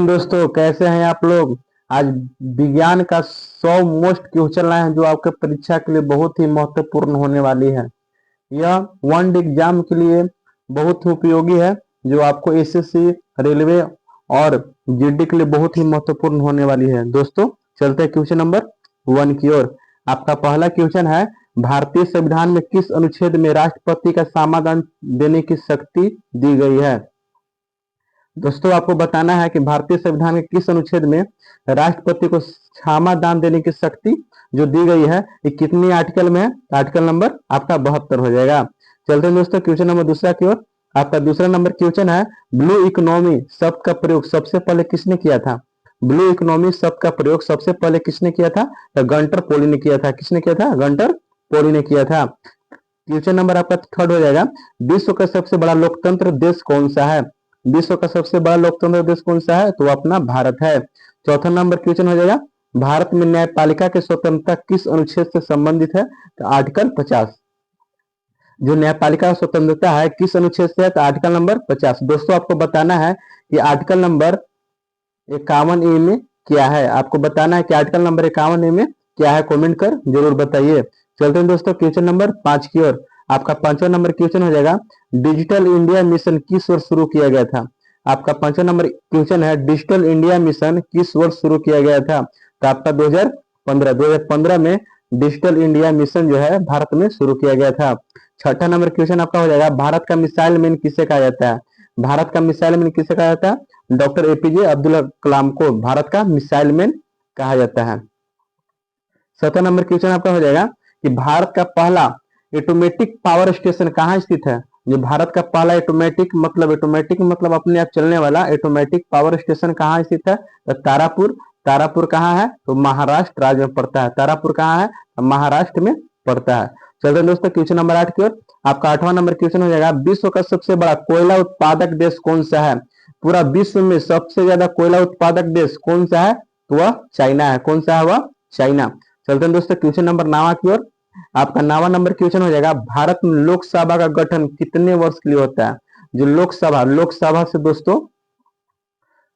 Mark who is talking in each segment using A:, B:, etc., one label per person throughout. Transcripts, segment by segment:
A: दोस्तों, कैसे हैं आप लोग। आज विज्ञान का 100 मोस्ट क्वेश्चन लाए हैं जो आपके परीक्षा के लिए बहुत ही महत्वपूर्ण होने वाली है। यह वन डे एग्जाम के लिए बहुत ही उपयोगी है जो आपको एसएससी, रेलवे और जीडी के लिए बहुत ही महत्वपूर्ण होने वाली है। दोस्तों, चलते हैं क्वेश्चन नंबर 1 की ओर। आपका पहला क्वेश्चन है, भारतीय संविधान में किस अनुच्छेद में राष्ट्रपति का समाधान देने की शक्ति दी गई है। दोस्तों, आपको बताना है कि भारतीय संविधान के किस अनुच्छेद में राष्ट्रपति को क्षमादान देने की शक्ति जो दी गई है, ये कितनी आर्टिकल में है। आर्टिकल नंबर आपका 72 हो जाएगा। चलते हैं दोस्तों क्वेश्चन नंबर दूसरा की ओर। आपका दूसरा नंबर क्वेश्चन है, ब्लू इकोनॉमी शब्द का प्रयोग सबसे पहले किसने किया था। ब्लू इकोनॉमी शब्द का प्रयोग सबसे पहले किसने किया था, तो गंटर पोली ने किया था। किसने किया था, गंटर पोली ने किया था। क्वेश्चन नंबर आपका थर्ड हो जाएगा, विश्व का सबसे बड़ा लोकतंत्र देश कौन सा है। विश्व का सबसे बड़ा लोकतंत्र देश कौन सा है, तो अपना भारत है। चौथा नंबर क्वेश्चन हो जाएगा, भारत में न्यायपालिका की स्वतंत्रता किस अनुच्छेद से संबंधित है, तो आर्टिकल 50। जो न्यायपालिका स्वतंत्रता है किस अनुच्छेद से है, तो आर्टिकल नंबर 50। दोस्तों, आपको बताना है कि आर्टिकल नंबर 51A में क्या है। आपको बताना है कि आर्टिकल नंबर 51A में क्या है, कमेंट कर जरूर बताइए। चलते हैं दोस्तों क्वेश्चन नंबर 5 की ओर। आपका पांचवा नंबर क्वेश्चन हो जाएगा, डिजिटल इंडिया मिशन किस वर्ष शुरू किया गया था। आपका पांचवा नंबर क्वेश्चन है, डिजिटल इंडिया मिशन किस वर्ष शुरू किया गया था, तो आपका 2015 में डिजिटल इंडिया मिशन जो है भारत में शुरू किया गया था। छठा नंबर क्वेश्चन आपका हो जाएगा, भारत का मिसाइल मैन किसे कहा जाता है। भारत का मिसाइल मैन किसे कहा जाता है, डॉक्टर एपीजे अब्दुल कलाम को भारत का मिसाइल मैन कहा जाता है। सत्रह नंबर क्वेश्चन आपका हो जाएगा कि भारत का पहला ऑटोमेटिक पावर स्टेशन कहाँ स्थित है। जो भारत का पहला ऑटोमेटिक मतलब अपने आप चलने वाला ऑटोमेटिक पावर स्टेशन कहाँ स्थित है, तो तारापुर। तारापुर कहाँ है, तो महाराष्ट्र राज्य में पड़ता है। तारापुर कहाँ है, तो महाराष्ट्र में पड़ता है। चलते हैं दोस्तों क्वेश्चन नंबर 8 की ओर। आपका 8वां नंबर क्वेश्चन हो जाएगा, विश्व का सबसे बड़ा कोयला उत्पादक देश कौन सा है। पूरा विश्व में सबसे ज्यादा कोयला उत्पादक देश कौन सा है, तो वह चाइना है। कौन सा है, वह चाइना। चलते हैं दोस्तों क्वेश्चन नंबर 9 की ओर। आपका 9वां नंबर क्वेश्चन हो जाएगा, भारत में लोकसभा का गठन कितने वर्ष के लिए होता है। जो लोकसभा से दोस्तों,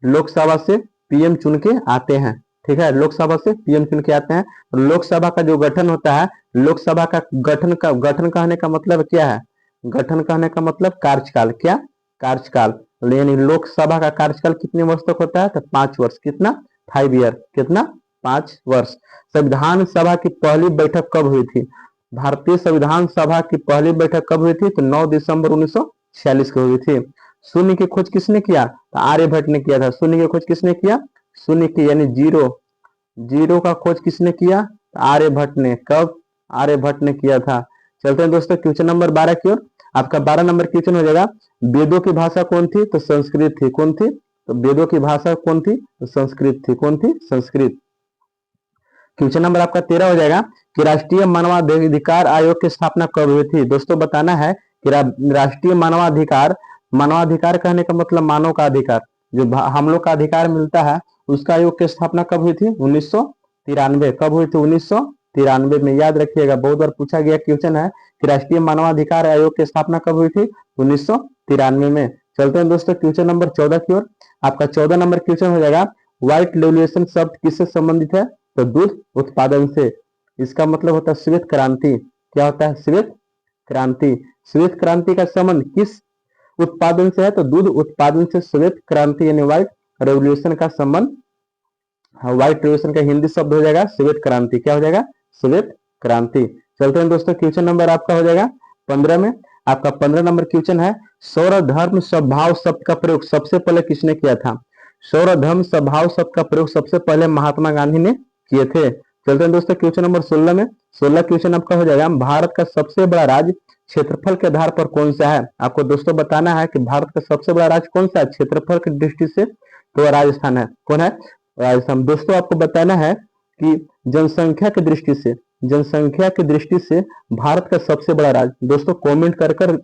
A: लोकसभा से पीएम चुन के आते हैं। ठीक है, लोकसभा से पीएम चुन के आते हैं। लोकसभा का जो गठन होता है, लोकसभा का गठन कहने का मतलब क्या है, गठन कहने का मतलब कार्यकाल। क्या, कार्यकाल। यानी लोकसभा का कार्यकाल कितने वर्ष तक होता है, तो 5 वर्ष। कितना, 5 ईयर। कितना, 5 वर्ष। संविधान सभा की पहली बैठक कब हुई थी। भारतीय संविधान सभा की पहली बैठक कब हुई थी, तो 9 दिसंबर 1946 को हुई थी। शून्य की खोज किसने किया, तो आर्यभट्ट ने किया था। शून्य की खोज किसने किया, शून्य की यानी जीरो का खोज किसने किया, तो आर्यभट्ट ने। कब, आर्यभट्ट ने किया था। चलते हैं दोस्तों क्वेश्चन नंबर 12 की ओर। आपका 12 नंबर क्वेश्चन हो जाएगा, वेदों की भाषा कौन थी, तो संस्कृत थी। कौन थी, तो वेदों की भाषा कौन थी, तो संस्कृत थी। कौन थी, संस्कृत। क्वेश्चन नंबर आपका 13 हो जाएगा कि राष्ट्रीय मानवाधिकार आयोग की स्थापना कब हुई थी। दोस्तों, बताना है कि राष्ट्रीय मानवाधिकार कहने का मतलब मानव का अधिकार, जो हम लोग का अधिकार मिलता है, उसका आयोग की स्थापना कब हुई थी, 1993। कब हुई थी, 1993 में। याद रखिएगा, बहुत बार पूछा गया क्वेश्चन है कि राष्ट्रीय मानवाधिकार आयोग की स्थापना कब हुई थी, 1993 में। चलते हैं दोस्तों क्वेश्चन नंबर 14 की ओर। आपका 14 नंबर क्वेश्चन हो जाएगा, व्हाइट रेवोल्यूशन शब्द किससे संबंधित है, तो दूध उत्पादन से। इसका मतलब होता है श्वेत क्रांति। क्या होता है, श्वेत क्रांति। श्वेत क्रांति का संबंध किस उत्पादन से है, तो दूध उत्पादन से श्वेत क्रांति यानी व्हाइट रेवोल्यूशन का संबंध। व्हाइट रेवोल्यूशन का हिंदी शब्द हो जाएगा श्वेत क्रांति। क्या हो जाएगा, श्वेत क्रांति। चलते हैं दोस्तों क्वेश्चन नंबर आपका हो जाएगा 15 में। आपका 15 नंबर क्वेश्चन है, सौर धर्म स्वभाव शब्द का प्रयोग सबसे पहले किसने किया था। सौर धर्म स्वभाव शब्द का प्रयोग सबसे पहले महात्मा गांधी ने किए थे। चलते हैं दोस्तों क्वेश्चन नंबर 16 में। 16 क्वेश्चन आपका हो जाएगा, भारत का सबसे बड़ा राज्य क्षेत्रफल के आधार पर कौन सा है। आपको दोस्तों बताना है कि भारत का सबसे बड़ा राज्य कौन सा है क्षेत्रफल की दृष्टि से, तो राजस्थान है। कौन है, राजस्थान। दोस्तों, आपको बताना है कि जनसंख्या की दृष्टि से भारत का सबसे बड़ा राज्य। दोस्तों, कमेंट कर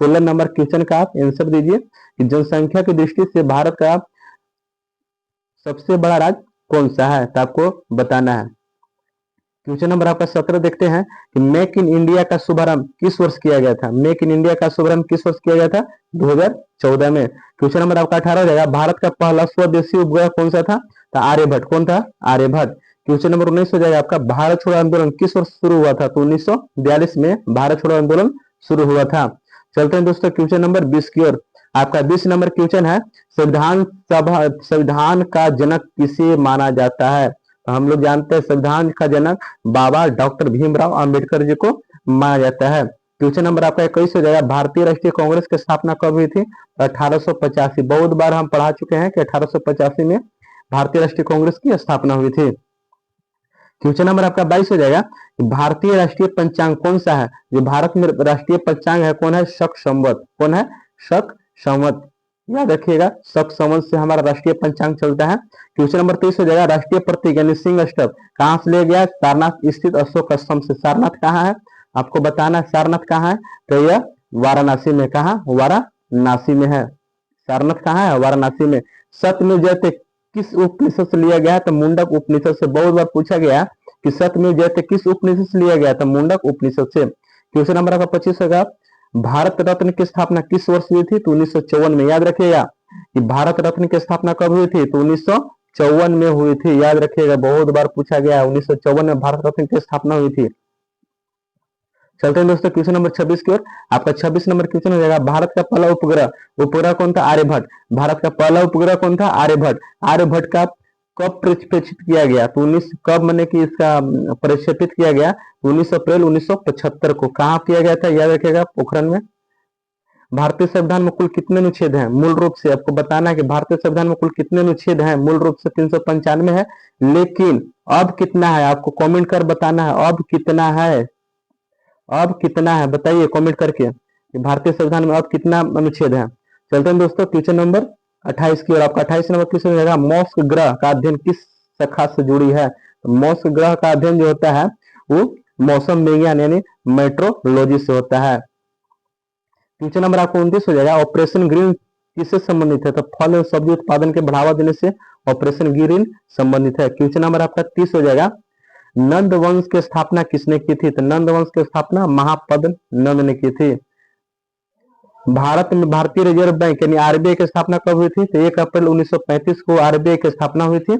A: 16 नंबर क्वेश्चन का आप आंसर दीजिए कि जनसंख्या की दृष्टि से भारत का सबसे बड़ा राज्य कौन सा है, तो आपको बताना है। क्वेश्चन नंबर आपका 17 देखते हैं कि मेक इन इंडिया का शुभारंभ किस वर्ष किया गया था। मेक इन इंडिया का शुभारंभ किस वर्ष किया गया था? 2014 में। क्वेश्चन नंबर आपका 18 हो जाएगा, भारत का पहला स्वदेशी उपग्रह कौन सा था? तो आर्यभट्ट। कौन था? आर्यभट्ट। क्वेश्चन नंबर 19 हो जाएगा आपका, भारत छोड़ो आंदोलन किस वर्ष शुरू हुआ था? तो 1942 में भारत छोड़ो आंदोलन शुरू हुआ था। चलते हैं दोस्तों क्वेश्चन नंबर 20 की ओर। आपका 20 नंबर क्वेश्चन है, संविधान का जनक किसे माना जाता है? तो हम लोग जानते हैं संविधान का जनक बाबा डॉक्टर भीमराव अंबेडकर जी को माना जाता है। क्वेश्चन नंबर आपका 21 हो जाएगा, भारतीय राष्ट्रीय कांग्रेस की स्थापना कब हुई थी? 1885। बहुत बार हम पढ़ा चुके हैं कि 1885 में भारतीय राष्ट्रीय कांग्रेस की स्थापना हुई थी। क्वेश्चन नंबर आपका 22 हो जाएगा, भारतीय राष्ट्रीय पंचांग कौन सा है? जो भारत में राष्ट्रीय पंचांग है कौन है? शक संवत। कौन है? शक संवत। याद रखिएगा, शक संवत से हमारा राष्ट्रीय पंचांग चलता है। क्वेश्चन नंबर 23 हो जाएगा, राष्ट्रीय प्रतीक यानी सिंह स्तंभ कहां से लिया गया? सारनाथ स्थित अशोक स्तंभ से। सारनाथ कहाँ है? आपको बताना है सारनाथ कहाँ है? तो यह वाराणसी में। कहा? वाराणसी में है। सारनाथ कहाँ है? वाराणसी में। सत्यमेव जयते किस उपनिषद से लिया गया है? तो मुंडक उपनिषद से। बहुत बार पूछा गया कि सत्यमेव जयते किस उपनिषद से लिया गया था? मुंडक उपनिषद से। क्वेश्चन नंबर आपका 25 होगा, भारत रत्न की स्थापना किस वर्ष हुई थी? तो 1954 में। याद रखिएगा कि भारत रत्न की स्थापना कब हुई थी? तो 1954 में हुई थी। याद रखिएगा, बहुत बार पूछा गया, 1954 में भारत रत्न की स्थापना हुई थी। चलते हैं दोस्तों क्वेश्चन नंबर 26 की ओर। आपका 26 नंबर क्वेश्चन हो जाएगा, भारत का पहला उपग्रह कौन था? आर्यभट्ट। भारत का पहला उपग्रह कौन था? आर्यभट्ट। आर्यभट्ट का कब प्रक्षेपित किया गया? तो 19 कब मैंने कि इसका प्रक्षेपित किया गया? 19 अप्रैल 1975 को। कहाँ किया गया था? याद रखिएगा, पोखरण में। भारतीय संविधान में कुल कितने अनुच्छेद हैं? मूल रूप से आपको बताना है कि भारतीय संविधान में कुल कितने अनुच्छेद हैं। मूल रूप से 395 है, लेकिन अब कितना है आपको कमेंट कर बताना है। अब कितना है? अब कितना है बताइए कमेंट करके, भारतीय संविधान में अब कितना अनुच्छेद है। चलते हैं दोस्तों क्वेश्चन नंबर 28 की ओर। आपका 28 नंबर क्वेश्चन रहेगा, मौस्क ग्रह का अध्ययन किस शाखा से जुड़ी है? तो मौस्क ग्रह का अध्ययन जो होता है वो मौसम विज्ञान यानी मेट्रोलॉजी से होता है। क्वेश्चन नंबर आपको 29 हो जाएगा, ऑपरेशन ग्रीन किससे संबंधित है? तो फल एवं सब्जी उत्पादन के बढ़ावा देने से ऑपरेशन ग्रीन संबंधित है। क्वेश्चन नंबर आपका 30 हो जाएगा, नंद वंश की स्थापना किसने की थी? तो नंद वंश की स्थापना महापद नंद ने की थी। भारत में भारतीय रिजर्व बैंक यानी आरबीआई की स्थापना कब हुई थी? तो 1 अप्रैल 1935 को आरबीआई की स्थापना हुई थी।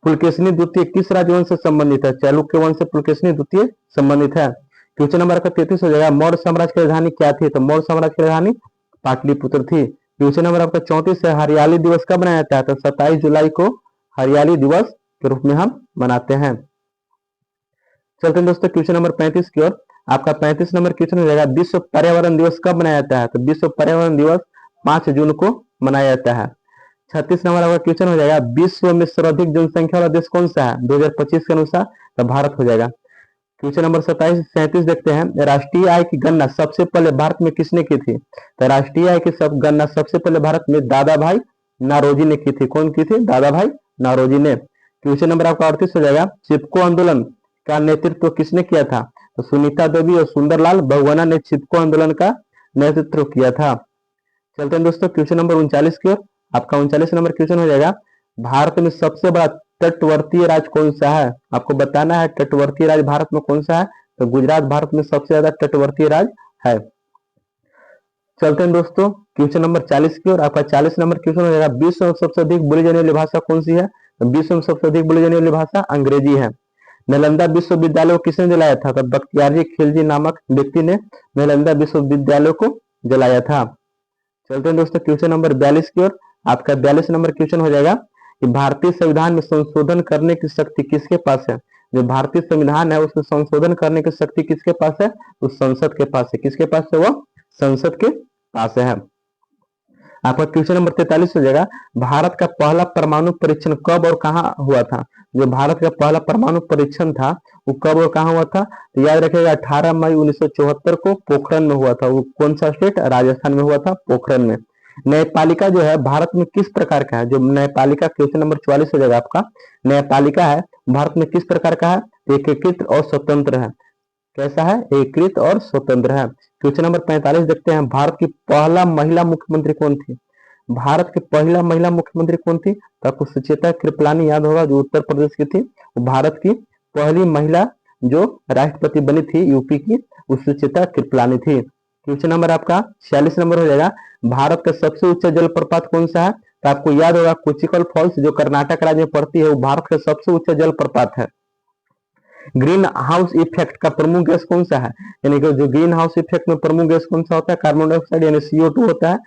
A: पुलकेशिनी द्वितीय किस राजवंश से संबंधित है? चालुक्य वंश से पुलकेशिनी द्वितीय संबंधित है। क्वेश्चन नंबर का 33 हो जाएगा, मौर्य साम्राज्य की राजधानी क्या थी? तो मौर्य साम्राज्य की राजधानी पाटलिपुत्र थी। क्वेश्चन नंबर आपका 34 है, हरियाली दिवस कब मनाया जाता है? तो 27 जुलाई को हरियाली दिवस के रूप में हम मनाते हैं। चलते हैं दोस्तों क्वेश्चन नंबर 35 की ओर। आपका 35 नंबर क्वेश्चन हो जाएगा, विश्व पर्यावरण दिवस कब मनाया जाता है? तो विश्व पर्यावरण दिवस 5 जून को मनाया जाता है। 36 नंबर आपका क्वेश्चन हो जाएगा, विश्व में सर्वाधिक जनसंख्या वाला देश कौन सा है 2025 के अनुसार? तो भारत हो जाएगा। क्वेश्चन नंबर 37 देखते हैं, राष्ट्रीय आय की गणना सबसे पहले भारत में किसने की थी? तो राष्ट्रीय आय की गणना सबसे पहले भारत में दादा भाई नारोजी ने की थी। कौन की थी? दादा भाई नारोजी ने। क्वेश्चन नंबर आपका 38 हो जाएगा, चिपको आंदोलन का नेतृत्व किसने किया था? तो सुनीता देवी और सुंदरलाल बहुगुणा ने चिपको आंदोलन का नेतृत्व किया था। चलते हैं दोस्तों क्वेश्चन नंबर 39 की ओर। आपका 39 नंबर क्वेश्चन हो जाएगा, भारत में सबसे बड़ा तटवर्तीय राज्य कौन सा है? आपको बताना है तटवर्तीय राज्य भारत में कौन सा है? तो गुजरात भारत में सबसे ज्यादा तटवर्तीय राज्य है। चलते हैं दोस्तों क्वेश्चन नंबर 40 की ओर। आपका 40 नंबर क्वेश्चन हो जाएगा, विश्व में सबसे अधिक बोली जाने वाली भाषा कौन सी है? तो विश्व में सबसे अधिक बोली जाने वाली भाषा अंग्रेजी है। नालंदा विश्वविद्यालय को किसने जलाया था? तो बख्तियारजी खिलजी नामक व्यक्ति ने नालंदा विश्वविद्यालय को जलाया था। चलते हैं दोस्तों क्वेश्चन नंबर 42 की ओर। आपका 42 नंबर क्वेश्चन हो जाएगा कि भारतीय संविधान में संशोधन करने की शक्ति किसके पास है? जो भारतीय संविधान है उसमें संशोधन करने की शक्ति किसके पास है? तो संसद के पास है। किसके पास है? वो संसद के पास है। आपका क्वेश्चन नंबर 43 हो जाएगा, भारत का पहला परमाणु परीक्षण कब और कहां हुआ था? जो भारत का पहला परमाणु परीक्षण था वो कब और कहां हुआ था? तो याद रखिएगा 18 मई 1974 को पोखरण में हुआ था। वो कौन सा स्टेट? राजस्थान में हुआ था, पोखरण में। न्यायपालिका जो है भारत में किस प्रकार का है? जो न्यायपालिका क्वेश्चन नंबर 44 हो जाएगा आपका, न्यायपालिका है भारत में किस प्रकार का है? एकीकृत और स्वतंत्र है। कैसा है? एकीकृत और स्वतंत्र है। क्वेश्चन नंबर 45 देखते हैं, भारत की पहला महिला मुख्यमंत्री कौन थी? भारत की पहला महिला मुख्यमंत्री कौन थी? तो आपको सुचेता कृपलानी याद होगा, जो उत्तर प्रदेश की थी। भारत की पहली महिला जो राष्ट्रपति बनी थी यूपी की, वो सुचित्रा कृपलानी थी। क्वेश्चन नंबर आपका 46 नंबर हो जाएगा, भारत का सबसे ऊंचा जलप्रपात कौन सा है? तो आपको याद होगा कोचिकल फॉल्स जो कर्नाटक राज्य में पड़ती है, वो भारत का सबसे ऊंचा जलप्रपात है। ग्रीन हाउस इफेक्ट का प्रमुख गैस कौन सा है? यानी कि जो ग्रीन हाउस इफेक्ट में प्रमुख गैस कौन सा होता है? कार्बन डाइऑक्साइड यानी CO2 होता है।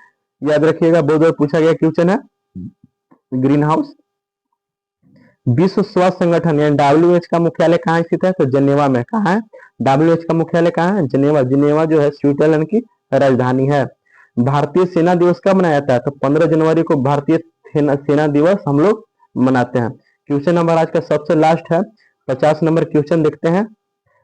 A: याद रखिएगा, बहुत बार पूछा गया क्वेश्चन है ग्रीन हाउस। विश्व स्वास्थ्य संगठन यानी WHO का मुख्यालय कहाँ स्थित है? तो जेनेवा में। कहाँ है? WHO का मुख्यालय कहाँ है? जेनेवा। जेनेवा जो है स्विट्जरलैंड की राजधानी है। भारतीय सेना दिवस कब मनाया जाता है? तो 15 जनवरी को भारतीय सेना दिवस हम लोग मनाते हैं। क्वेश्चन नंबर आज का सबसे लास्ट है, 50 नंबर क्वेश्चन देखते हैं।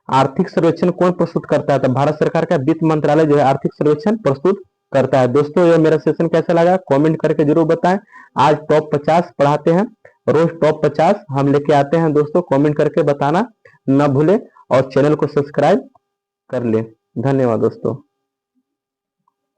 A: आर्थिक सर्वेक्षण कौन प्रस्तुत करता है? तो भारत सरकार का वित्त मंत्रालय जो है आर्थिक सर्वेक्षण प्रस्तुत करता है। दोस्तों ये मेरा सेशन कैसा लगा कमेंट करके जरूर बताएं। आज टॉप 50 पढ़ाते हैं, रोज टॉप 50 हम लेके आते हैं दोस्तों, कमेंट करके बताना न भूले और चैनल को सब्सक्राइब कर ले। धन्यवाद दोस्तों।